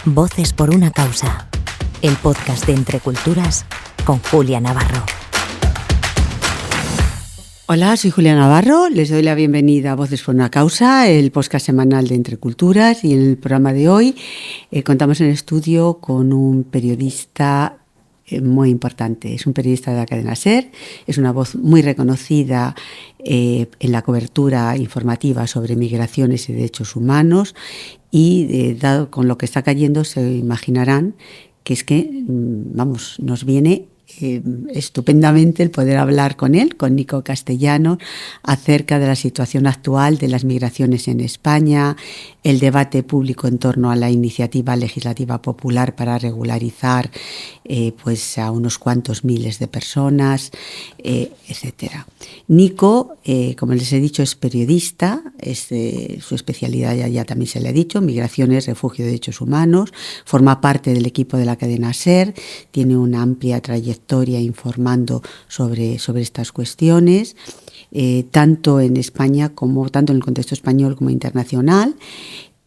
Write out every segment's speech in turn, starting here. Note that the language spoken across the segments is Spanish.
Voces por una causa, el podcast de Entre Culturas con Julia Navarro. Hola, soy Julia Navarro, les doy la bienvenida a Voces por una causa, el podcast semanal de Entre Culturas, y en el programa de hoy contamos en el estudio con un periodista muy importante. Es un periodista de la cadena SER, es una voz muy reconocida en la cobertura informativa sobre migraciones y derechos humanos y dado con lo que está cayendo se imaginarán que es que, nos viene estupendamente el poder hablar con él, con Nico Castellano, acerca de la situación actual de las migraciones en España, el debate público en torno a la iniciativa legislativa popular para regularizar a unos cuantos miles de personas, etcétera. Nico, como les he dicho, es periodista, su especialidad ya también se le ha dicho, migraciones, refugio y derechos humanos, forma parte del equipo de la cadena SER, tiene una amplia trayectoria informando sobre estas cuestiones, tanto en España tanto en el contexto español como internacional,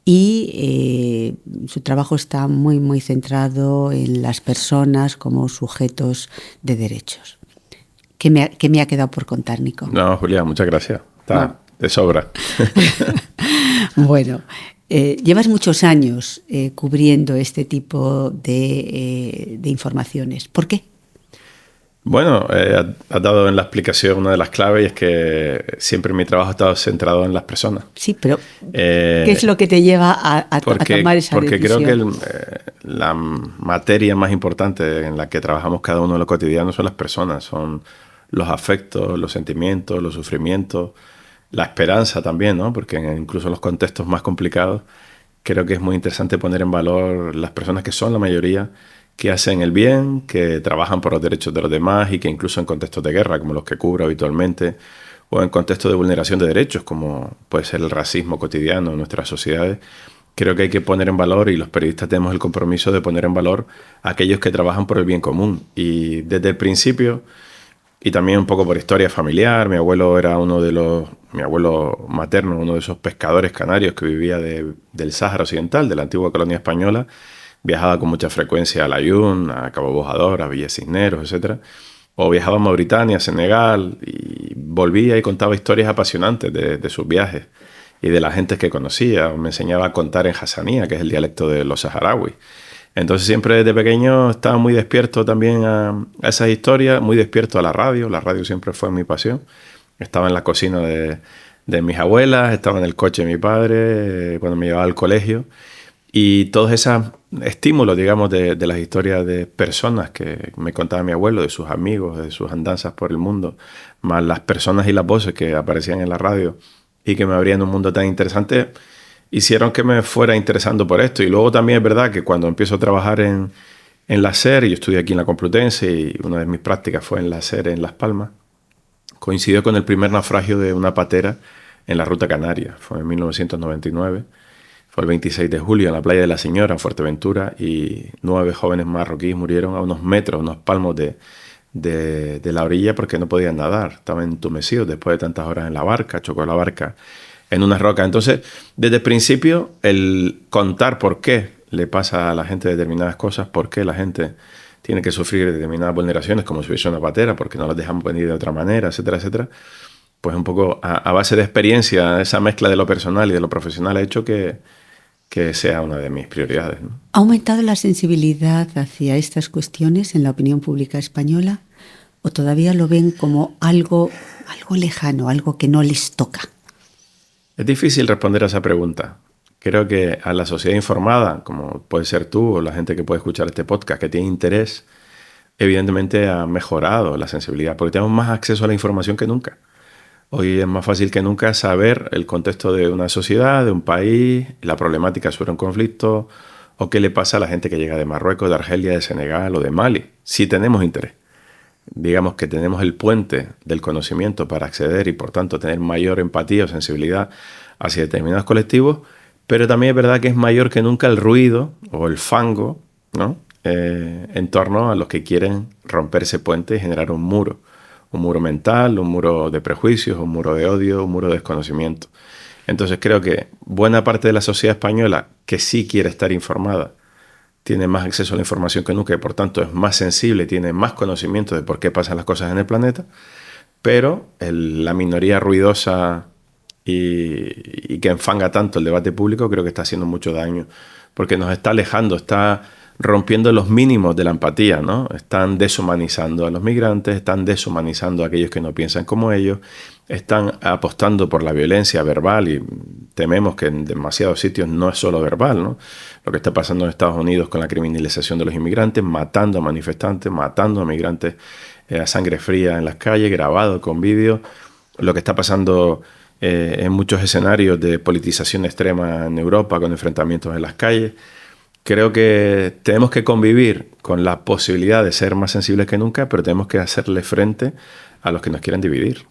y su trabajo está muy centrado en las personas como sujetos de derechos. ¿Qué me ha quedado por contar, Nico? No, Julia, muchas gracias. Está de sobra. Bueno, llevas muchos años cubriendo este tipo de informaciones. ¿Por qué? Bueno, has dado en la explicación una de las claves, y es que siempre mi trabajo ha estado centrado en las personas. Sí, pero ¿qué es lo que te lleva a tomar esa decisión? Porque creo que la materia más importante en la que trabajamos cada uno en lo cotidiano son las personas, son los afectos, los sentimientos, los sufrimientos, la esperanza también, ¿no? Porque incluso en los contextos más complicados creo que es muy interesante poner en valor las personas que son la mayoría, que hacen el bien, que trabajan por los derechos de los demás y que incluso en contextos de guerra, como los que cubro habitualmente, o en contextos de vulneración de derechos, como puede ser el racismo cotidiano en nuestras sociedades, creo que hay que poner en valor, y los periodistas tenemos el compromiso de poner en valor a aquellos que trabajan por el bien común. Y desde el principio, y también un poco por historia familiar, mi abuelo materno, uno de esos pescadores canarios que vivía del Sáhara Occidental, de la antigua colonia española. Viajaba con mucha frecuencia a Layún, a Cabo Bojador, a Villa Cisneros, etc. O viajaba a Mauritania, a Senegal, y volvía y contaba historias apasionantes de sus viajes y de la gente que conocía. Me enseñaba a contar en hasanía, que es el dialecto de los saharauis. Entonces siempre desde pequeño estaba muy despierto también a esas historias, muy despierto a la radio. La radio siempre fue mi pasión. Estaba en la cocina de mis abuelas, estaba en el coche de mi padre cuando me llevaba al colegio. Y todos esos estímulos, digamos, de las historias de personas que me contaba mi abuelo, de sus amigos, de sus andanzas por el mundo, más las personas y las voces que aparecían en la radio y que me abrían un mundo tan interesante, hicieron que me fuera interesando por esto. Y luego también es verdad que cuando empiezo a trabajar en la SER, yo estudié aquí en la Complutense y una de mis prácticas fue en la SER en Las Palmas, coincidió con el primer naufragio de una patera en la ruta canaria. Fue en 1999. Fue el 26 de julio en la playa de La Señora, en Fuerteventura, y 9 jóvenes marroquíes murieron a unos metros, unos palmos de la orilla porque no podían nadar. Estaban entumecidos después de tantas horas en la barca, chocó la barca en una roca. Entonces, desde el principio, el contar por qué le pasa a la gente determinadas cosas, por qué la gente tiene que sufrir determinadas vulneraciones, como si hubiese una patera, porque no las dejamos venir de otra manera, etcétera, etcétera, pues un poco a base de experiencia, esa mezcla de lo personal y de lo profesional ha hecho que sea una de mis prioridades, ¿no? ¿Ha aumentado la sensibilidad hacia estas cuestiones en la opinión pública española o todavía lo ven como algo lejano, algo que no les toca? Es difícil responder a esa pregunta. Creo que a la sociedad informada, como puede ser tú o la gente que puede escuchar este podcast, que tiene interés, evidentemente ha mejorado la sensibilidad porque tenemos más acceso a la información que nunca. Hoy es más fácil que nunca saber el contexto de una sociedad, de un país, la problemática sobre un conflicto, o qué le pasa a la gente que llega de Marruecos, de Argelia, de Senegal o de Mali, si tenemos interés. Digamos que tenemos el puente del conocimiento para acceder y, por tanto, tener mayor empatía o sensibilidad hacia determinados colectivos, pero también es verdad que es mayor que nunca el ruido o el fango, ¿no? En torno a los que quieren romper ese puente y generar un muro mental, un muro de prejuicios, un muro de odio, un muro de desconocimiento. Entonces creo que buena parte de la sociedad española que sí quiere estar informada tiene más acceso a la información que nunca y por tanto es más sensible, tiene más conocimiento de por qué pasan las cosas en el planeta, pero la minoría ruidosa y que enfanga tanto el debate público creo que está haciendo mucho daño, porque nos está alejando, está rompiendo los mínimos de la empatía, ¿no? Están deshumanizando a los migrantes, están deshumanizando a aquellos que no piensan como ellos, están apostando por la violencia verbal y tememos que en demasiados sitios no es solo verbal, ¿no? Lo que está pasando en Estados Unidos con la criminalización de los inmigrantes, matando a manifestantes, matando a migrantes a sangre fría en las calles, grabado con vídeo, lo que está pasando en muchos escenarios de politización extrema en Europa con enfrentamientos en las calles. Creo que tenemos que convivir con la posibilidad de ser más sensibles que nunca, pero tenemos que hacerle frente a los que nos quieran dividir.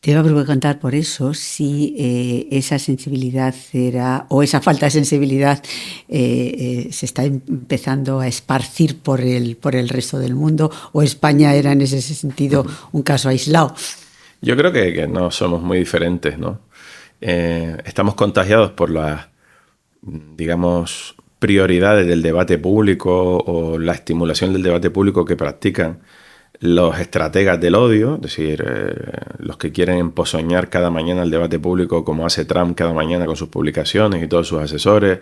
Te iba a preguntar por eso si esa sensibilidad era, o esa falta de sensibilidad se está empezando a esparcir por el resto del mundo, o España era en ese sentido un caso aislado. Yo creo que no somos muy diferentes, ¿no? Estamos contagiados por las, digamos, prioridades del debate público o la estimulación del debate público que practican los estrategas del odio, es decir, los que quieren empozoñar cada mañana el debate público como hace Trump cada mañana con sus publicaciones y todos sus asesores,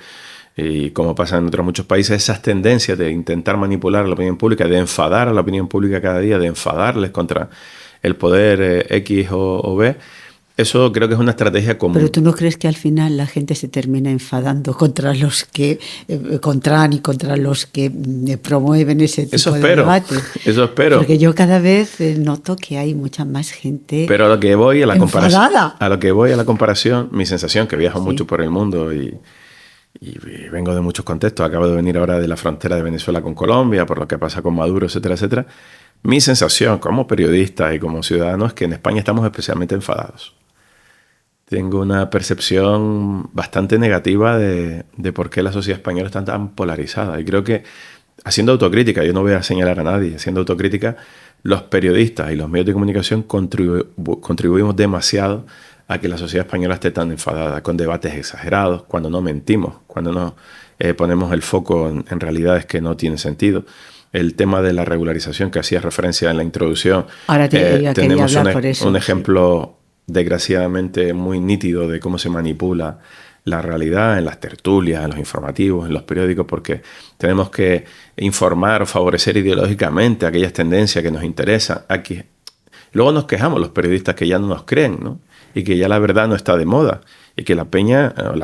y como pasa en otros muchos países, esas tendencias de intentar manipular a la opinión pública, de enfadar a la opinión pública cada día, de enfadarles contra el poder X o B. Eso creo que es una estrategia común. Pero ¿tú no crees que al final la gente se termina enfadando contra los que contra los que promueven ese tipo de debate? Eso espero. Porque yo cada vez noto que hay mucha más gente. Pero a lo que voy a la enfadada. comparación, mi sensación, que viajo mucho por el mundo y vengo de muchos contextos, acabo de venir ahora de la frontera de Venezuela con Colombia, por lo que pasa con Maduro, etcétera, etcétera. Mi sensación como periodista y como ciudadano es que en España estamos especialmente enfadados. Tengo una percepción bastante negativa de por qué la sociedad española está tan polarizada. Y creo que, haciendo autocrítica, yo no voy a señalar a nadie, haciendo autocrítica, los periodistas y los medios de comunicación contribuimos demasiado a que la sociedad española esté tan enfadada, con debates exagerados, cuando no mentimos, cuando no ponemos el foco en realidades que no tienen sentido. El tema de la regularización que hacía referencia en la introducción. Ahora tenemos un ejemplo desgraciadamente muy nítido de cómo se manipula la realidad en las tertulias, en los informativos, en los periódicos, porque tenemos que informar o favorecer ideológicamente aquellas tendencias que nos interesan. Aquí. Luego nos quejamos los periodistas que ya no nos creen, ¿no? Y que ya la verdad no está de moda y que la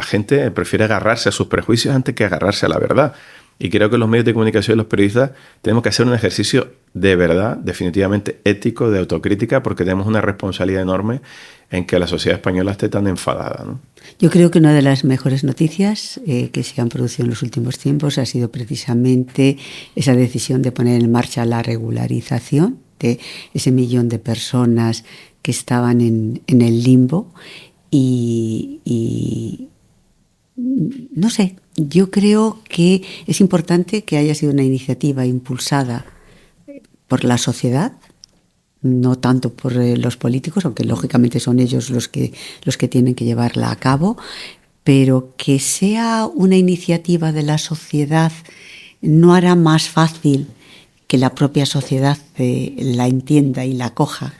gente prefiere agarrarse a sus prejuicios antes que agarrarse a la verdad. Y creo que los medios de comunicación y los periodistas tenemos que hacer un ejercicio de verdad, definitivamente ético, de autocrítica, porque tenemos una responsabilidad enorme en que la sociedad española esté tan enfadada, ¿no? Yo creo que una de las mejores noticias que se han producido en los últimos tiempos ha sido precisamente esa decisión de poner en marcha la regularización de ese 1 millón de personas que estaban en el limbo y no sé, yo creo que es importante que haya sido una iniciativa impulsada por la sociedad, no tanto por los políticos, aunque lógicamente son ellos los que tienen que llevarla a cabo, pero que sea una iniciativa de la sociedad no hará más fácil que la propia sociedad la entienda y la acoja.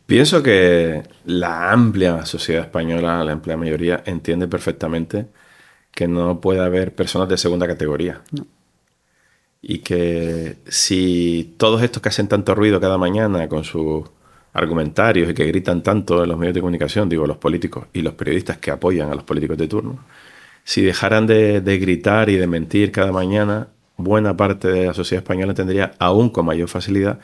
Pienso que la amplia sociedad española, la amplia mayoría, entiende perfectamente que no puede haber personas de segunda categoría. No. Y que si todos estos que hacen tanto ruido cada mañana con sus argumentarios y que gritan tanto en los medios de comunicación, digo, los políticos y los periodistas que apoyan a los políticos de turno, si dejaran de gritar y de mentir cada mañana, buena parte de la sociedad española tendría aún con mayor facilidad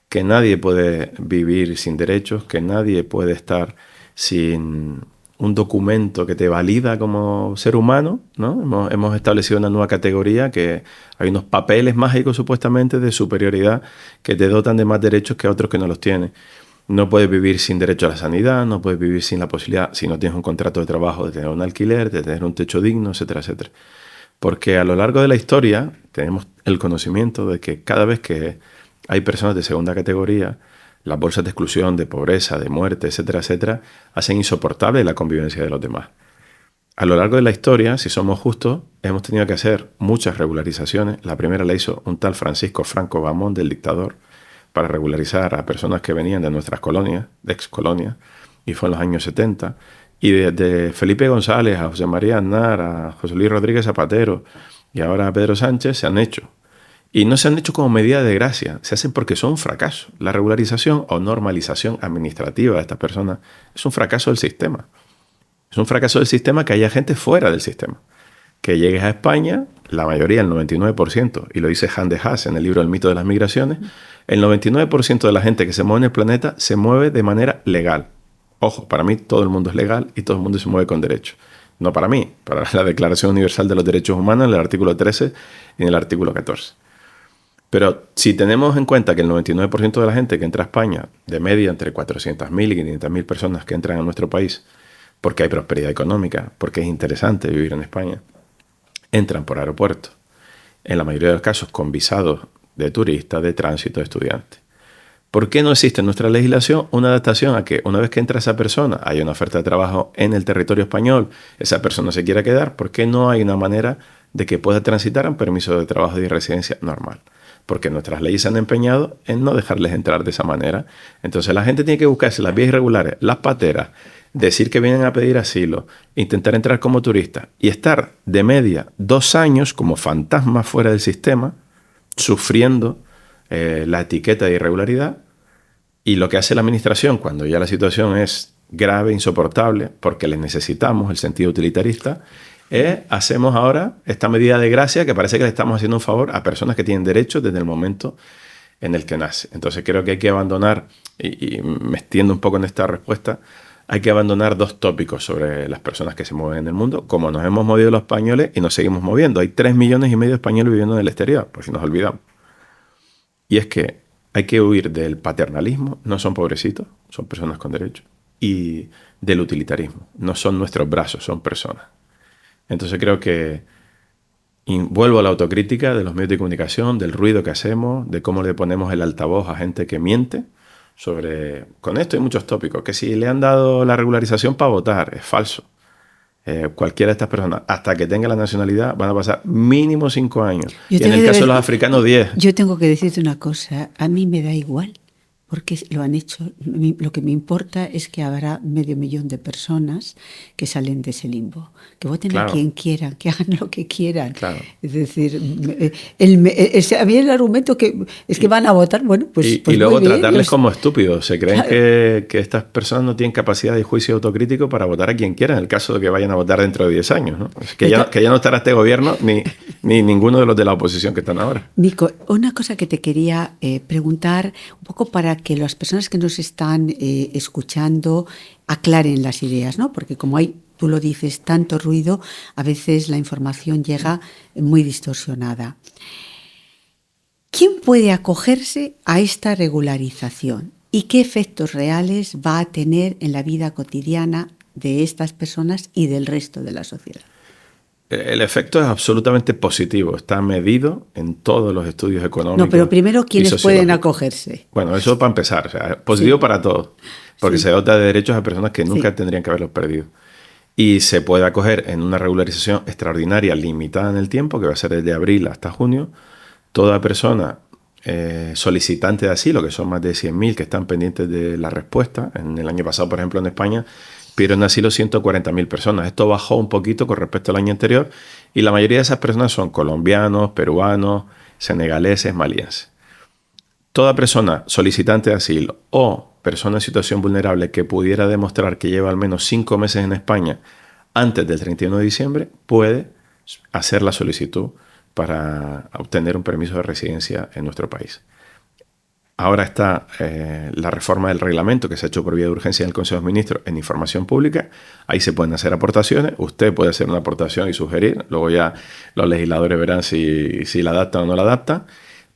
que nadie puede vivir sin derechos, que nadie puede estar sin un documento que te valida como ser humano, ¿no? Hemos establecido una nueva categoría que hay unos papeles mágicos supuestamente de superioridad que te dotan de más derechos que otros que no los tienen. No puedes vivir sin derecho a la sanidad, no puedes vivir sin la posibilidad, si no tienes un contrato de trabajo, de tener un alquiler, de tener un techo digno, etcétera, etcétera. Porque a lo largo de la historia tenemos el conocimiento de que cada vez que hay personas de segunda categoría, las bolsas de exclusión, de pobreza, de muerte, etcétera, etcétera, hacen insoportable la convivencia de los demás. A lo largo de la historia, si somos justos, hemos tenido que hacer muchas regularizaciones. La primera la hizo un tal Francisco Franco Bamón, del dictador, para regularizar a personas que venían de nuestras colonias, de ex colonias, y fue en los años 70. Y desde Felipe González a José María Aznar, a José Luis Rodríguez Zapatero y ahora a Pedro Sánchez se han hecho. Y no se han hecho como medida de gracia, se hacen porque son un fracaso. La regularización o normalización administrativa de estas personas es un fracaso del sistema. Es un fracaso del sistema que haya gente fuera del sistema. Que llegues a España, la mayoría, el 99%, y lo dice Han de Haas en el libro El mito de las migraciones, el 99% de la gente que se mueve en el planeta se mueve de manera legal. Ojo, para mí todo el mundo es legal y todo el mundo se mueve con derecho. No para mí, para la Declaración Universal de los Derechos Humanos en el artículo 13 y en el artículo 14. Pero si tenemos en cuenta que el 99% de la gente que entra a España, de media entre 400.000 y 500.000 personas que entran a nuestro país, porque hay prosperidad económica, porque es interesante vivir en España, entran por aeropuerto, en la mayoría de los casos con visados de turista, de tránsito, de estudiante. ¿Por qué no existe en nuestra legislación una adaptación a que una vez que entra esa persona hay una oferta de trabajo en el territorio español, esa persona se quiera quedar? ¿Por qué no hay una manera de que pueda transitar un permiso de trabajo y residencia normal? Porque nuestras leyes se han empeñado en no dejarles entrar de esa manera. Entonces la gente tiene que buscarse las vías irregulares, las pateras, decir que vienen a pedir asilo, intentar entrar como turistas y estar de media 2 años como fantasmas fuera del sistema, sufriendo la etiqueta de irregularidad. Y lo que hace la administración cuando ya la situación es grave, insoportable, porque les necesitamos el sentido utilitarista, hacemos ahora esta medida de gracia que parece que le estamos haciendo un favor a personas que tienen derechos desde el momento en el que nace. Entonces creo que hay que abandonar, y me extiendo un poco en esta respuesta, hay que abandonar 2 tópicos sobre las personas que se mueven en el mundo, como nos hemos movido los españoles y nos seguimos moviendo. Hay 3,5 millones de españoles viviendo en el exterior, por si nos olvidamos. Y es que hay que huir del paternalismo, no son pobrecitos, son personas con derechos, y del utilitarismo, no son nuestros brazos, son personas. Entonces creo que vuelvo a la autocrítica de los medios de comunicación, del ruido que hacemos, de cómo le ponemos el altavoz a gente que miente. Con esto hay muchos tópicos, que si le han dado la regularización para votar, es falso. Cualquiera de estas personas, hasta que tenga la nacionalidad, van a pasar mínimo 5 años. Y en el caso de los africanos, 10. Yo tengo que decirte una cosa, a mí me da igual, porque lo han hecho. Lo que me importa es que habrá 500.000 de personas que salen de ese limbo, que voten a quien quieran, que hagan lo que quieran. Claro. Es decir, a mí el argumento que es que van a votar, bueno, pues y luego muy bien, tratarles como estúpidos. Se creen que estas personas no tienen capacidad de juicio autocrítico para votar a quien quieran, en el caso de que vayan a votar dentro de 10 años, ¿no? Que ya no estará este gobierno ni ninguno de los de la oposición que están ahora. Nico, una cosa que te quería preguntar, un poco para que las personas que nos están escuchando aclaren las ideas, ¿no? Porque como hay, tú lo dices, tanto ruido, a veces la información llega muy distorsionada. ¿Quién puede acogerse a esta regularización y qué efectos reales va a tener en la vida cotidiana de estas personas y del resto de la sociedad? El efecto es absolutamente positivo, está medido en todos los estudios económicos. No, pero primero, ¿quiénes pueden acogerse? Bueno, eso para empezar, o sea, positivo para todos, porque se dota de derechos a personas que nunca tendrían que haberlos perdido. Y se puede acoger en una regularización extraordinaria, limitada en el tiempo, que va a ser desde abril hasta junio. Toda persona solicitante de asilo, que son más de 100.000 que están pendientes de la respuesta. En el año pasado, por ejemplo, en España, pidieron asilo 140.000 personas. Esto bajó un poquito con respecto al año anterior y la mayoría de esas personas son colombianos, peruanos, senegaleses, malienses. Toda persona solicitante de asilo o persona en situación vulnerable que pudiera demostrar que lleva al menos 5 meses en España antes del 31 de diciembre puede hacer la solicitud para obtener un permiso de residencia en nuestro país. Ahora está la reforma del reglamento que se ha hecho por vía de urgencia en el Consejo de Ministros en información pública. Ahí se pueden hacer aportaciones. Usted puede hacer una aportación y sugerir. Luego ya los legisladores verán si la adaptan o no la adaptan.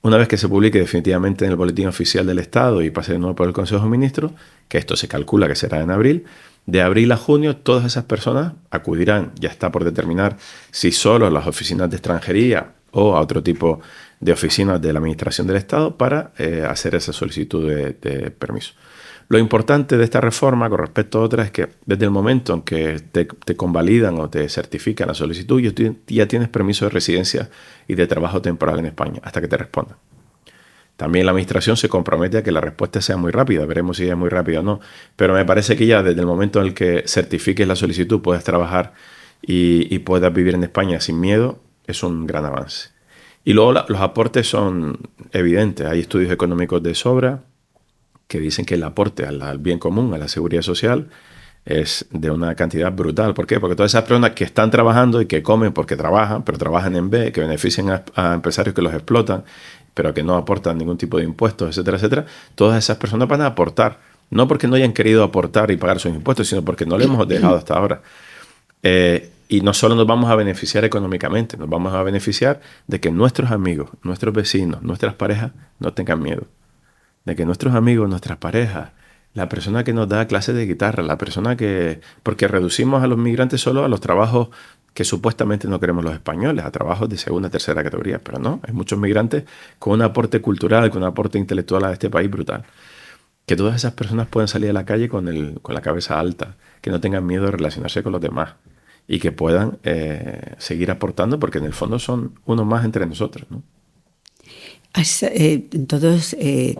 Una vez que se publique definitivamente en el Boletín Oficial del Estado y pase de nuevo por el Consejo de Ministros, que esto se calcula que será en abril, de abril a junio todas esas personas acudirán, ya está por determinar si solo a las oficinas de extranjería o a otro tipo de oficinas de la Administración del Estado para hacer esa solicitud de permiso. Lo importante de esta reforma con respecto a otras es que desde el momento en que te convalidan o te certifican la solicitud, ya tienes permiso de residencia y de trabajo temporal en España hasta que te respondan. También la administración se compromete a que la respuesta sea muy rápida. Veremos si es muy rápida o no. Pero me parece que ya desde el momento en el que certifiques la solicitud puedes trabajar y puedas vivir en España sin miedo, es un gran avance. Y luego los aportes son evidentes. Hay estudios económicos de sobra que dicen que el aporte al bien común, a la seguridad social, es de una cantidad brutal. ¿Por qué? Porque todas esas personas que están trabajando y que comen porque trabajan, pero trabajan en B, que benefician a empresarios que los explotan, pero que no aportan ningún tipo de impuestos, etcétera, etcétera, todas esas personas van a aportar. No porque no hayan querido aportar y pagar sus impuestos, sino porque no lo hemos dejado hasta ahora. Y no solo nos vamos a beneficiar económicamente, nos vamos a beneficiar de que nuestros amigos, nuestros vecinos, nuestras parejas no tengan miedo. De que nuestros amigos, nuestras parejas, la persona que nos da clases de guitarra, la persona que... Porque reducimos a los migrantes solo a los trabajos que supuestamente no queremos los españoles, a trabajos de segunda, tercera categoría. Pero no, hay muchos migrantes con un aporte cultural, con un aporte intelectual a este país brutal. Que todas esas personas puedan salir a la calle con la cabeza alta, que no tengan miedo de relacionarse con los demás y que puedan seguir aportando, porque en el fondo son uno más entre nosotros, ¿no?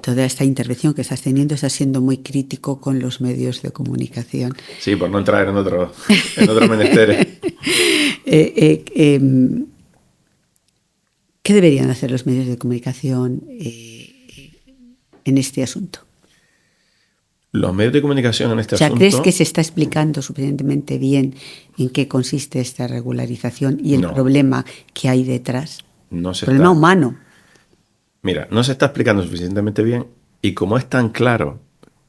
Toda esta intervención que estás teniendo, estás siendo muy crítico con los medios de comunicación. Sí, por no entrar en otro menester. ¿Qué deberían hacer los medios de comunicación en este asunto? Los medios de comunicación en este asunto... ¿Crees que se está explicando suficientemente bien en qué consiste esta regularización y el problema que hay detrás? No se problema humano. Mira, no se está explicando suficientemente bien y como es tan claro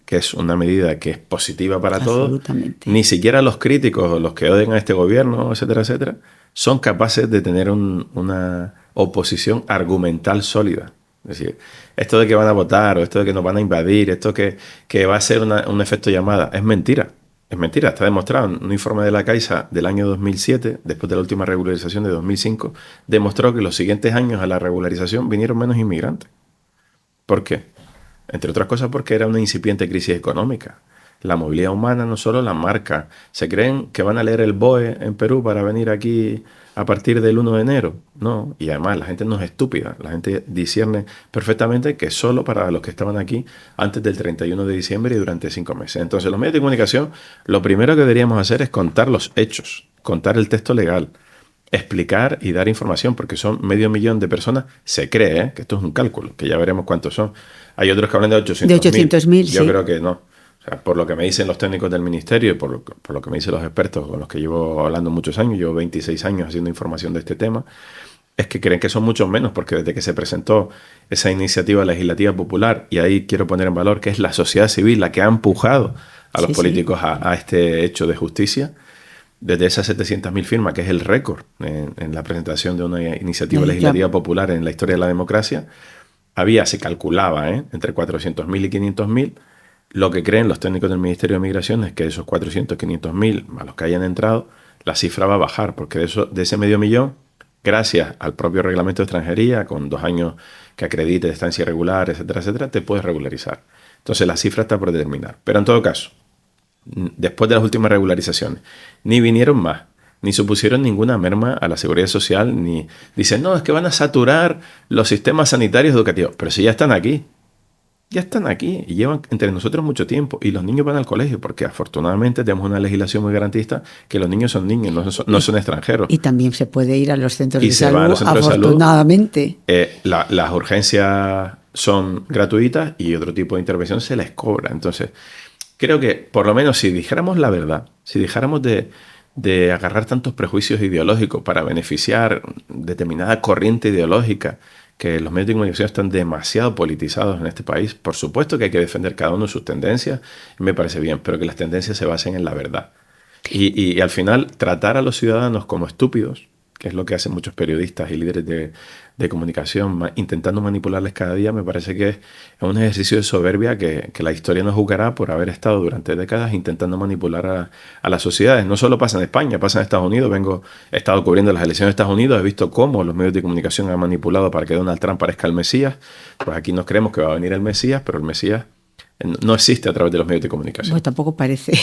que es una medida que es positiva para todos, ni siquiera los críticos o los que odian a este gobierno, etcétera, etcétera, son capaces de tener una oposición argumental sólida. Es decir, esto de que van a votar o esto de que nos van a invadir, esto que va a ser un efecto llamada, es mentira. Es mentira, está demostrado. Un informe de la Caixa del año 2007, después de la última regularización de 2005, demostró que los siguientes años a la regularización vinieron menos inmigrantes. ¿Por qué? Entre otras cosas porque era una incipiente crisis económica. La movilidad humana no solo la marca. Se creen que van a leer el BOE en Perú para venir aquí a partir del 1 de enero. No, y además la gente no es estúpida. La gente discierne perfectamente que solo para los que estaban aquí antes del 31 de diciembre y durante 5 meses. Entonces los medios de comunicación, lo primero que deberíamos hacer es contar los hechos, contar el texto legal, explicar y dar información, porque son 500.000 de personas. Se cree que esto es un cálculo, que ya veremos cuántos son. Hay otros que hablan de 800.000. De 800.000, Yo creo que no. O sea, por lo que me dicen los técnicos del ministerio y por lo que me dicen los expertos con los que llevo hablando muchos años, llevo 26 años haciendo información de este tema, es que creen que son muchos menos, porque desde que se presentó esa iniciativa legislativa popular, y ahí quiero poner en valor que es la sociedad civil la que ha empujado a los políticos a este hecho de justicia, desde esas 700.000 firmas, que es el récord en la presentación de una iniciativa legislativa popular en la historia de la democracia, se calculaba entre 400.000 y 500.000. Lo que creen los técnicos del Ministerio de Migración es que esos 400, 500.000 a los que hayan entrado, la cifra va a bajar, porque de ese 500.000, gracias al propio reglamento de extranjería, con 2 años que acredite estancia irregular, etcétera, etcétera, te puedes regularizar. Entonces la cifra está por determinar. Pero en todo caso, después de las últimas regularizaciones, ni vinieron más, ni supusieron ninguna merma a la seguridad social, ni dicen, no, es que van a saturar los sistemas sanitarios educativos. Pero si ya están aquí. Ya están aquí y llevan entre nosotros mucho tiempo y los niños van al colegio porque afortunadamente tenemos una legislación muy garantista que los niños son niños, no son extranjeros. Y también se puede ir a los centros de salud, afortunadamente. Las urgencias son gratuitas y otro tipo de intervención se les cobra. Entonces, creo que por lo menos si dijéramos la verdad, si dejáramos de agarrar tantos prejuicios ideológicos para beneficiar determinada corriente ideológica, que los medios de comunicación están demasiado politizados en este país. Por supuesto que hay que defender cada uno sus tendencias, y me parece bien, pero que las tendencias se basen en la verdad. Y al final, tratar a los ciudadanos como estúpidos, que es lo que hacen muchos periodistas y líderes de comunicación, intentando manipularles cada día, me parece que es un ejercicio de soberbia que la historia nos juzgará por haber estado durante décadas intentando manipular a las sociedades. No solo pasa en España, pasa en Estados Unidos. He estado cubriendo las elecciones de Estados Unidos, he visto cómo los medios de comunicación han manipulado para que Donald Trump parezca el Mesías. Pues aquí nos creemos que va a venir el Mesías, pero el Mesías No existe a través de los medios de comunicación. Bueno, tampoco parece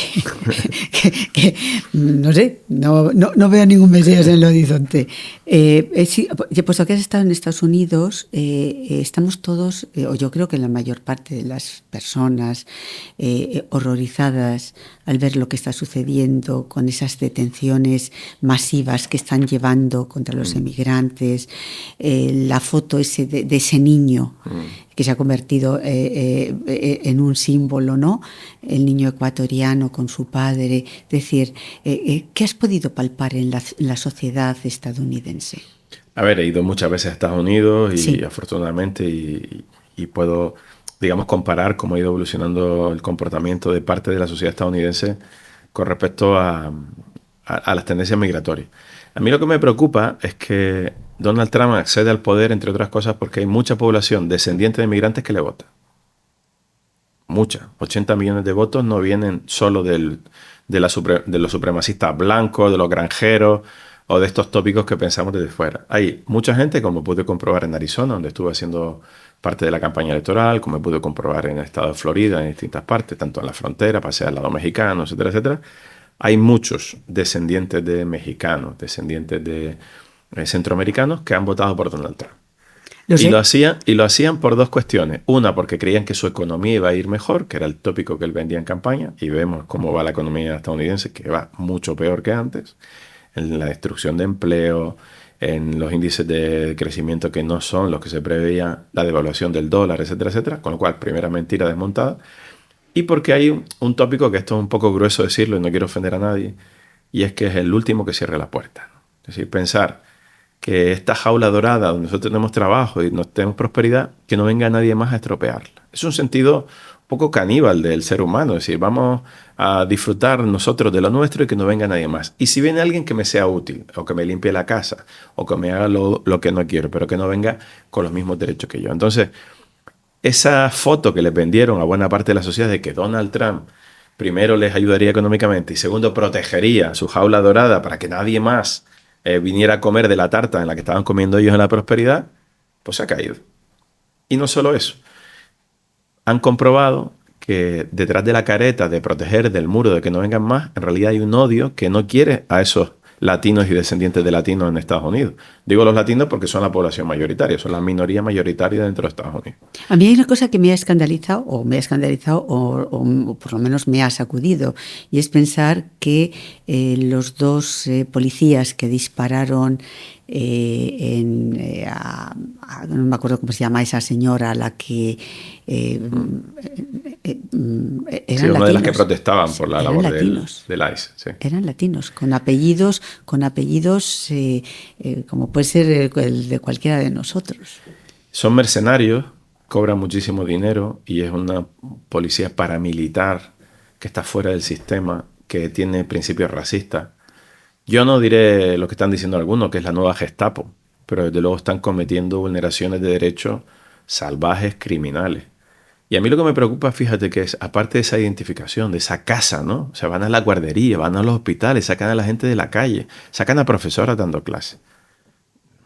no sé, no veo ningún Mesías en el horizonte. Sí, puesto que has estado en Estados Unidos, estamos todos, o yo creo que la mayor parte de las personas, horrorizadas al ver lo que está sucediendo con esas detenciones masivas que están llevando contra los emigrantes, la foto de ese niño que se ha convertido en un símbolo, ¿no? El niño ecuatoriano con su padre. Es decir, ¿qué has podido palpar en la sociedad estadounidense? A ver, he ido muchas veces a Estados Unidos y sí, afortunadamente y puedo, digamos, comparar cómo ha ido evolucionando el comportamiento de parte de la sociedad estadounidense con respecto a las tendencias migratorias. A mí lo que me preocupa es que Donald Trump accede al poder, entre otras cosas, porque hay mucha población descendiente de migrantes que le vota. Mucha. 80 millones de votos no vienen solo de los supremacistas blancos, de los granjeros o de estos tópicos que pensamos desde fuera. Hay mucha gente, como pude comprobar en Arizona, donde estuve haciendo parte de la campaña electoral, como pude comprobar en el estado de Florida, en distintas partes, tanto en la frontera, pasé al lado mexicano, etcétera, etcétera. Hay muchos descendientes de mexicanos, descendientes de centroamericanos que han votado por Donald Trump. Lo hacían por dos cuestiones. Una, porque creían que su economía iba a ir mejor, que era el tópico que él vendía en campaña, y vemos cómo va la economía estadounidense, que va mucho peor que antes, en la destrucción de empleo, en los índices de crecimiento que no son los que se preveía, la devaluación del dólar, etcétera, etcétera. Con lo cual, primera mentira desmontada. Y porque hay un tópico que esto es un poco grueso decirlo y no quiero ofender a nadie, y es que es el último que cierre la puerta. Es decir, pensar que esta jaula dorada donde nosotros tenemos trabajo y nos tenemos prosperidad, que no venga nadie más a estropearla. Es un sentido un poco caníbal del ser humano, es decir, vamos a disfrutar nosotros de lo nuestro y que no venga nadie más. Y si viene alguien que me sea útil, o que me limpie la casa, o que me haga lo que no quiero, pero que no venga con los mismos derechos que yo. Entonces, esa foto que les vendieron a buena parte de la sociedad de que Donald Trump primero les ayudaría económicamente y segundo protegería su jaula dorada para que nadie más viniera a comer de la tarta en la que estaban comiendo ellos en la prosperidad, pues se ha caído. Y no solo eso. Han comprobado que detrás de la careta de proteger del muro de que no vengan más, en realidad hay un odio que no quiere a esos latinos y descendientes de latinos en Estados Unidos. Digo los latinos porque son la población mayoritaria, son la minoría mayoritaria dentro de Estados Unidos. A mí hay una cosa que me ha escandalizado, o por lo menos me ha sacudido, y es pensar que los dos policías que dispararon no me acuerdo cómo se llama esa señora a la que eran una latinos, de las que protestaban por la labor del ICE. Sí. Eran latinos, con apellidos como puede ser el de cualquiera de nosotros. Son mercenarios, cobran muchísimo dinero y es una policía paramilitar que está fuera del sistema, que tiene principios racistas. Yo no diré lo que están diciendo algunos, que es la nueva Gestapo, pero desde luego están cometiendo vulneraciones de derechos salvajes, criminales. Y a mí lo que me preocupa, fíjate, que es, aparte de esa identificación, de esa casa, ¿no? O sea, van a la guardería, van a los hospitales, sacan a la gente de la calle, sacan a profesoras dando clases.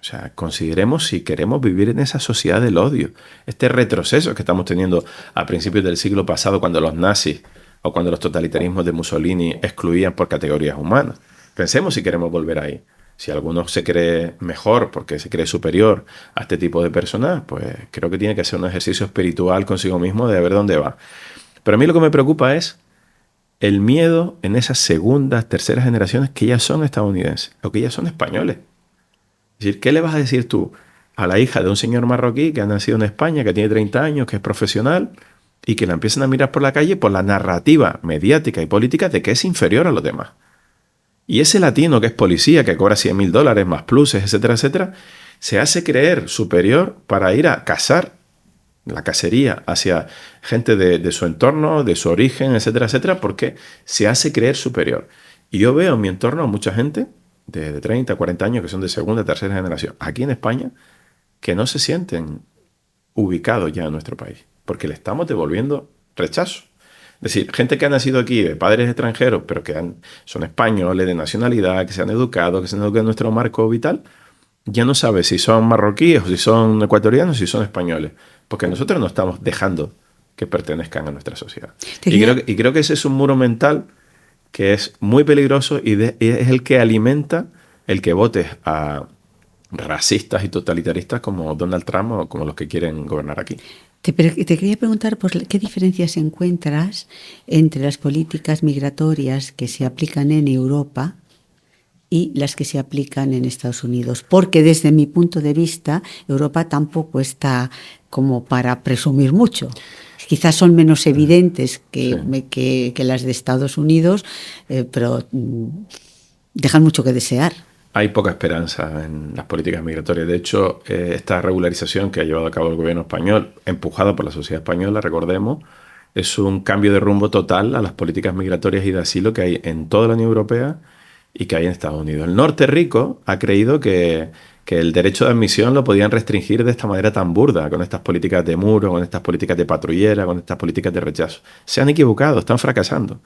O sea, consideremos si queremos vivir en esa sociedad del odio. Este retroceso que estamos teniendo a principios del siglo pasado, cuando los nazis o cuando los totalitarismos de Mussolini excluían por categorías humanas. Pensemos si queremos volver ahí. Si alguno se cree mejor porque se cree superior a este tipo de personas, pues creo que tiene que hacer un ejercicio espiritual consigo mismo de ver dónde va. Pero a mí lo que me preocupa es el miedo en esas segundas, terceras generaciones que ya son estadounidenses o que ya son españoles. Es decir, ¿qué le vas a decir tú a la hija de un señor marroquí que ha nacido en España, que tiene 30 años, que es profesional y que la empiezan a mirar por la calle por la narrativa mediática y política de que es inferior a los demás? Y ese latino que es policía, que cobra $100,000 más pluses, etcétera, etcétera, se hace creer superior para ir a cazar la cacería hacia gente de su entorno, de su origen, etcétera, etcétera, porque se hace creer superior. Y yo veo en mi entorno a mucha gente de 30, 40 años que son de segunda, tercera generación, aquí en España, que no se sienten ubicados ya en nuestro país, porque le estamos devolviendo rechazo. Es decir, gente que ha nacido aquí de padres extranjeros, pero que son españoles de nacionalidad, que se han educado en nuestro marco vital, ya no sabe si son marroquíes o si son ecuatorianos o si son españoles, porque nosotros no estamos dejando que pertenezcan a nuestra sociedad. ¿Te Y creo que ese es un muro mental que es muy peligroso y es el que alimenta el que votes a racistas y totalitaristas como Donald Trump o como los que quieren gobernar aquí. Te quería preguntar por qué diferencias encuentras entre las políticas migratorias que se aplican en Europa y las que se aplican en Estados Unidos, porque desde mi punto de vista Europa tampoco está como para presumir mucho. Quizás son menos evidentes que las de Estados Unidos, pero dejan mucho que desear. Hay poca esperanza en las políticas migratorias. De hecho, esta regularización que ha llevado a cabo el gobierno español, empujada por la sociedad española, recordemos, es un cambio de rumbo total a las políticas migratorias y de asilo que hay en toda la Unión Europea y que hay en Estados Unidos. El norte rico ha creído que el derecho de admisión lo podían restringir de esta manera tan burda, con estas políticas de muro, con estas políticas de patrullera, con estas políticas de rechazo. Se han equivocado, están fracasando.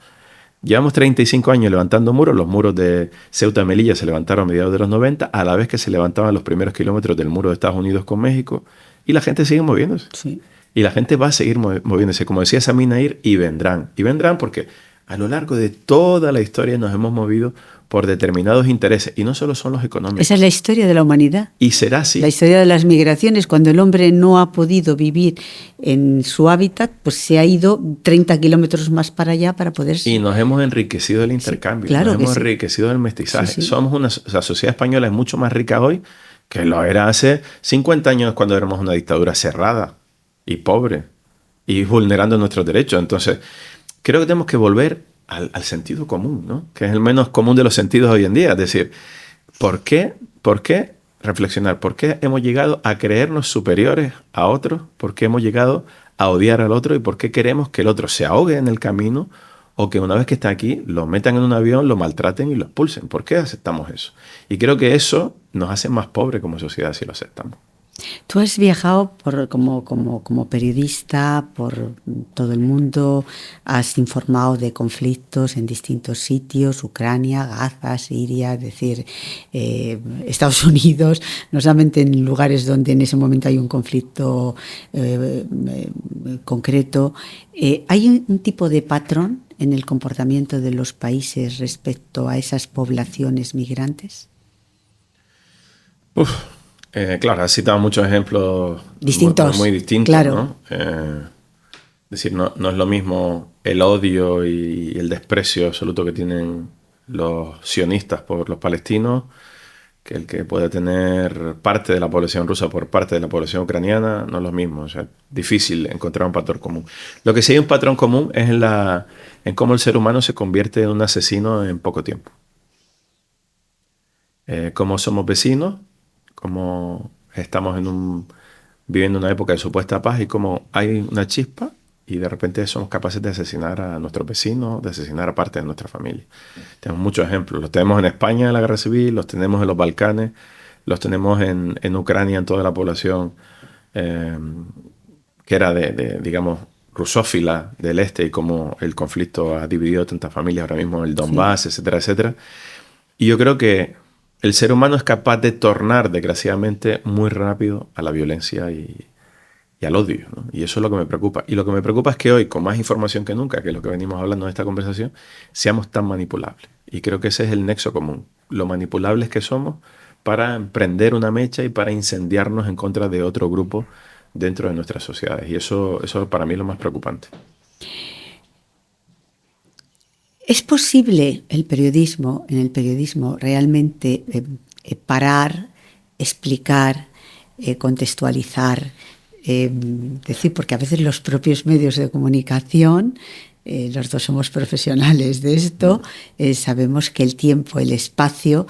Llevamos 35 años levantando muros. Los muros de Ceuta y Melilla se levantaron a mediados de los 90, a la vez que se levantaban los primeros kilómetros del muro de Estados Unidos con México, y la gente sigue moviéndose. Sí. Y la gente va a seguir moviéndose. Como decía Samir Nair, y vendrán. Y vendrán porque a lo largo de toda la historia nos hemos movido por determinados intereses, y no solo son los económicos. Esa es la historia de la humanidad. Y será así. La historia de las migraciones, cuando el hombre no ha podido vivir en su hábitat, pues se ha ido 30 kilómetros más para allá para poder... Y nos hemos enriquecido del intercambio, sí, claro, nos hemos enriquecido del mestizaje. Sí, sí. Somos la sociedad española es mucho más rica hoy que lo era hace 50 años cuando éramos una dictadura cerrada y pobre y vulnerando nuestros derechos. Entonces, creo que tenemos que volver al sentido común, ¿no? Que es el menos común de los sentidos hoy en día. Es decir, ¿por qué reflexionar? ¿Por qué hemos llegado a creernos superiores a otros? ¿Por qué hemos llegado a odiar al otro? ¿Y por qué queremos que el otro se ahogue en el camino o que una vez que está aquí lo metan en un avión, lo maltraten y lo expulsen? ¿Por qué aceptamos eso? Y creo que eso nos hace más pobres como sociedad si lo aceptamos. Tú has viajado como periodista por todo el mundo, has informado de conflictos en distintos sitios, Ucrania, Gaza, Siria, es decir, Estados Unidos, no solamente en lugares donde en ese momento hay un conflicto concreto. ¿Hay un tipo de patrón en el comportamiento de los países respecto a esas poblaciones migrantes? Claro, has citado muchos ejemplos distintos, muy distintos, claro. ¿no? Es decir, no es lo mismo el odio y el desprecio absoluto que tienen los sionistas por los palestinos que el que puede tener parte de la población rusa por parte de la población ucraniana. No es lo mismo. O sea, es difícil encontrar un patrón común. Lo que sí hay un patrón común es en cómo el ser humano se convierte en un asesino en poco tiempo. Cómo somos vecinos, cómo estamos viviendo una época de supuesta paz y cómo hay una chispa y de repente somos capaces de asesinar a nuestros vecinos, de asesinar a parte de nuestra familia. Tenemos muchos ejemplos. Los tenemos en España en la Guerra Civil, los tenemos en los Balcanes, los tenemos en Ucrania, en toda la población que era digamos, rusófila del este y cómo el conflicto ha dividido tantas familias ahora mismo en el Donbass, sí, etcétera, etcétera. Y yo creo que el ser humano es capaz de tornar, desgraciadamente, muy rápido a la violencia y al odio, ¿no? Y eso es lo que me preocupa. Y lo que me preocupa es que hoy, con más información que nunca, que es lo que venimos hablando en esta conversación, seamos tan manipulables. Y creo que ese es el nexo común. Lo manipulables que somos para emprender una mecha y para incendiarnos en contra de otro grupo dentro de nuestras sociedades. Y eso para mí es lo más preocupante. ¿Es posible en el periodismo realmente parar, explicar, contextualizar? Decir, porque a veces los propios medios de comunicación, los dos somos profesionales de esto, sabemos que el tiempo, el espacio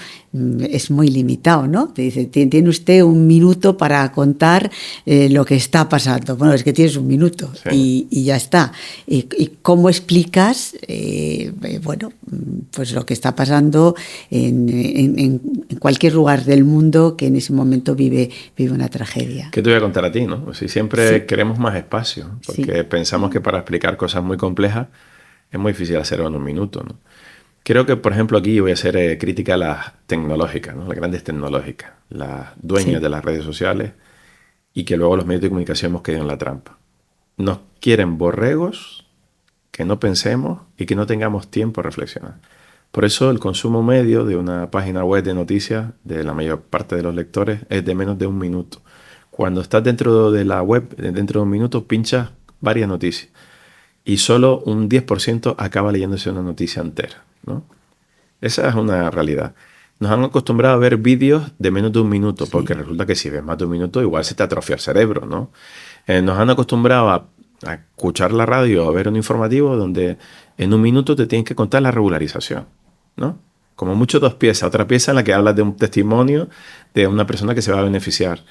es muy limitado, ¿no? Te dice, tiene usted un minuto para contar lo que está pasando. Bueno, es que tienes un minuto, sí, y ya está. ¿Y cómo explicas, bueno, pues lo que está pasando en cualquier lugar del mundo que en ese momento vive una tragedia? ¿Qué te voy a contar a ti, no? Si siempre queremos más espacio, porque pensamos que para explicar cosas muy complejas es muy difícil hacerlo en un minuto, ¿no? Creo que, por ejemplo, aquí voy a hacer crítica a las tecnológicas, ¿no? Las grandes tecnológicas, las dueñas de las redes sociales, y que luego los medios de comunicación hemos caído en la trampa. nos quieren borregos, que no pensemos y que no tengamos tiempo a reflexionar. Por eso el consumo medio de una página web de noticias de la mayor parte de los lectores es de menos de 1 minuto. Cuando estás dentro de la web, dentro de 1 minuto, pinchas varias noticias y solo un 10% acaba leyéndose una noticia entera, ¿no? Esa es una realidad. Nos han acostumbrado a ver vídeos de menos de 1 minuto, sí, porque resulta que si ves más de 1 minuto igual se te atrofia el cerebro, ¿no? Nos han acostumbrado a escuchar la radio o a ver un informativo donde en 1 minuto te tienen que contar la regularización, ¿no? Como mucho 2 piezas, otra pieza en la que hablas de un testimonio de una persona que se va a beneficiar.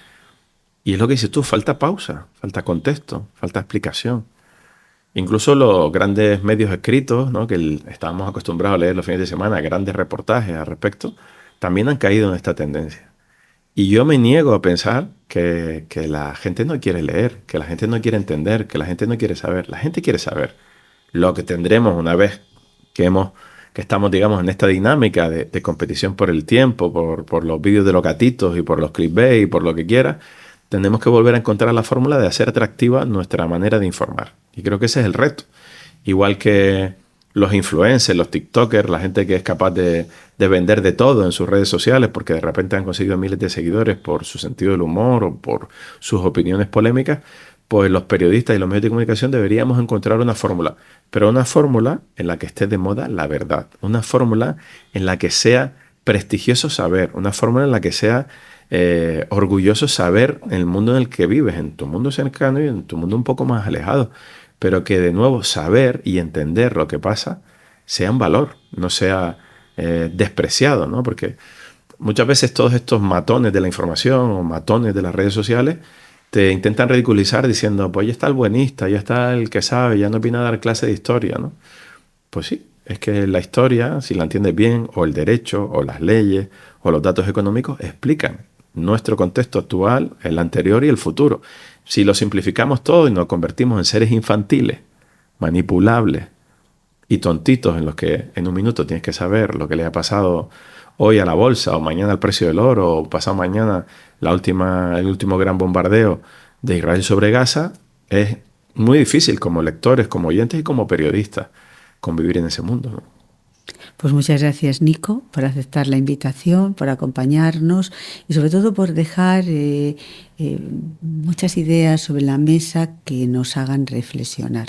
Y es lo que dices tú, falta pausa, falta contexto, falta explicación. Incluso los grandes medios escritos, ¿no?, que estábamos acostumbrados a leer los fines de semana, grandes reportajes al respecto, también han caído en esta tendencia. Y yo me niego a pensar que la gente no quiere leer, que la gente no quiere entender, que la gente no quiere saber. La gente quiere saber. Lo que tendremos una vez que estamos, digamos, en esta dinámica de competición por el tiempo, por los vídeos de los gatitos y por los clickbait y por lo que quiera, tenemos que volver a encontrar la fórmula de hacer atractiva nuestra manera de informar. Y creo que ese es el reto. Igual que los influencers, los tiktokers, la gente que es capaz de vender de todo en sus redes sociales porque de repente han conseguido miles de seguidores por su sentido del humor o por sus opiniones polémicas, pues los periodistas y los medios de comunicación deberíamos encontrar una fórmula. Pero una fórmula en la que esté de moda la verdad. Una fórmula en la que sea prestigioso saber. Una fórmula en la que sea orgulloso saber en el mundo en el que vives, en tu mundo cercano y en tu mundo un poco más alejado, pero que de nuevo saber y entender lo que pasa sea un valor, no sea despreciado, ¿no? Porque muchas veces todos estos matones de la información o matones de las redes sociales te intentan ridiculizar diciendo, pues ya está el buenista, ya está el que sabe, ya no viene a dar clase de historia, ¿no? Pues sí, es que la historia, si la entiendes bien, o el derecho, o las leyes, o los datos económicos, explican nuestro contexto actual, el anterior y el futuro. Si lo simplificamos todo y nos convertimos en seres infantiles, manipulables y tontitos en los que en 1 minuto tienes que saber lo que le ha pasado hoy a la bolsa, o mañana al precio del oro, o pasado mañana el último gran bombardeo de Israel sobre Gaza, es muy difícil como lectores, como oyentes y como periodistas convivir en ese mundo, ¿no? Pues muchas gracias, Nico, por aceptar la invitación, por acompañarnos y sobre todo por dejar muchas ideas sobre la mesa que nos hagan reflexionar.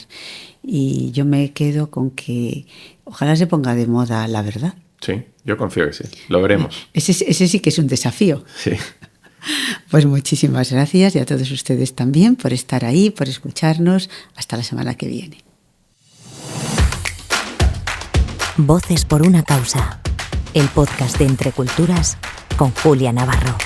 Y yo me quedo con que ojalá se ponga de moda la verdad. Sí, yo confío que sí. Lo veremos. Ese sí que es un desafío. Sí. Pues muchísimas gracias y a todos ustedes también por estar ahí, por escucharnos. Hasta la semana que viene. Voces por una causa. El podcast de Entre Culturas con Julia Navarro.